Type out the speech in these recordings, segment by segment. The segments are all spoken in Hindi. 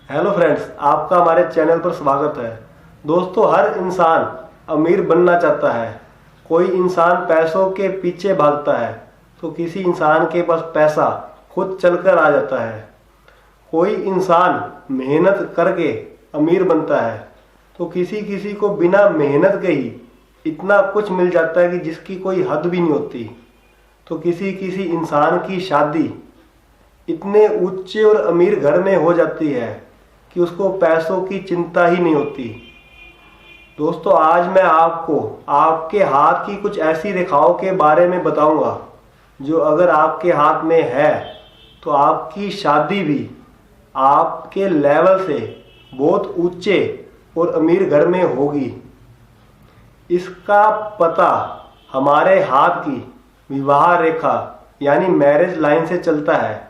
हेलो फ्रेंड्स, आपका हमारे चैनल पर स्वागत है। दोस्तों, हर इंसान अमीर बनना चाहता है। कोई इंसान पैसों के पीछे भागता है तो किसी इंसान के पास पैसा खुद चलकर आ जाता है। कोई इंसान मेहनत करके अमीर बनता है तो किसी किसी को बिना मेहनत के ही इतना कुछ मिल जाता है कि जिसकी कोई हद भी नहीं होती। तो किसी किसी इंसान की शादी इतने ऊंचे और अमीर घर में हो जाती है कि उसको पैसों की चिंता ही नहीं होती। दोस्तों, आज मैं आपको आपके हाथ की कुछ ऐसी रेखाओं के बारे में बताऊंगा जो अगर आपके हाथ में है तो आपकी शादी भी आपके लेवल से बहुत ऊंचे और अमीर घर में होगी। इसका पता हमारे हाथ की विवाह रेखा यानी मैरिज लाइन से चलता है।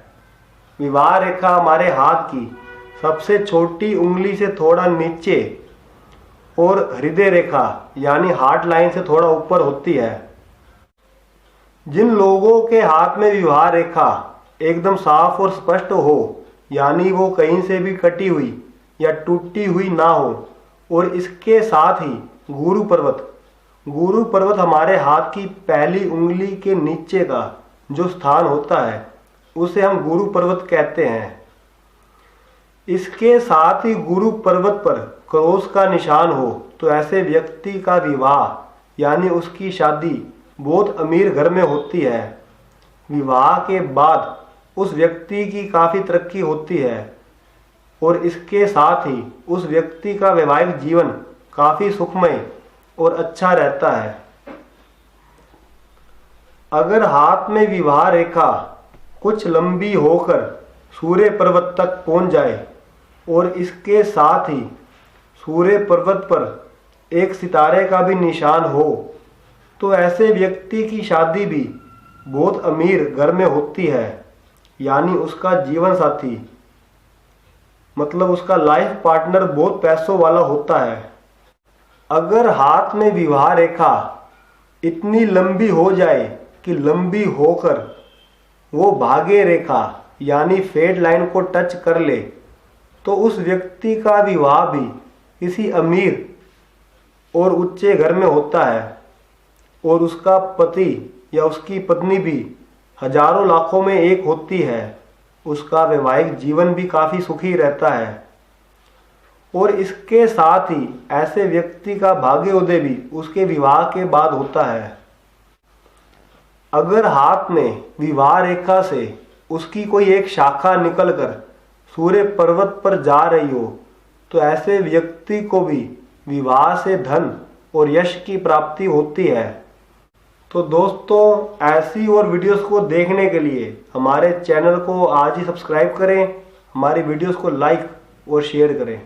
विवाह रेखा हमारे हाथ की सबसे छोटी उंगली से थोड़ा नीचे और हृदय रेखा यानी हार्ट लाइन से थोड़ा ऊपर होती है। जिन लोगों के हाथ में विवाह रेखा एकदम साफ और स्पष्ट हो, यानी वो कहीं से भी कटी हुई या टूटी हुई ना हो, और इसके साथ ही गुरु पर्वत हमारे हाथ की पहली उंगली के नीचे का जो स्थान होता है उसे हम गुरु पर्वत कहते हैं। इसके साथ ही गुरु पर्वत पर क्रॉस का निशान हो तो ऐसे व्यक्ति का विवाह यानी उसकी शादी बहुत अमीर घर में होती है। विवाह के बाद उस व्यक्ति की काफ़ी तरक्की होती है और इसके साथ ही उस व्यक्ति का वैवाहिक जीवन काफ़ी सुखमय और अच्छा रहता है। अगर हाथ में विवाह रेखा कुछ लंबी होकर सूर्य पर्वत तक पहुंच जाए और इसके साथ ही सूर्य पर्वत पर एक सितारे का भी निशान हो तो ऐसे व्यक्ति की शादी भी बहुत अमीर घर में होती है, यानी उसका जीवन साथी मतलब उसका लाइफ पार्टनर बहुत पैसों वाला होता है। अगर हाथ में विवाह रेखा इतनी लंबी हो जाए कि लंबी होकर वो भाग्य रेखा यानी फेड लाइन को टच कर ले तो उस व्यक्ति का विवाह भी किसी अमीर और ऊंचे घर में होता है और उसका पति या उसकी पत्नी भी हजारों लाखों में एक होती है। उसका वैवाहिक जीवन भी काफ़ी सुखी रहता है और इसके साथ ही ऐसे व्यक्ति का भाग्योदय भी उसके विवाह के बाद होता है। अगर हाथ में विवाह रेखा से उसकी कोई एक शाखा निकलकर सूर्य पर्वत पर जा रही हो तो ऐसे व्यक्ति को भी विवाह से धन और यश की प्राप्ति होती है। तो दोस्तों, ऐसी और वीडियोस को देखने के लिए हमारे चैनल को आज ही सब्सक्राइब करें, हमारी वीडियोस को लाइक और शेयर करें।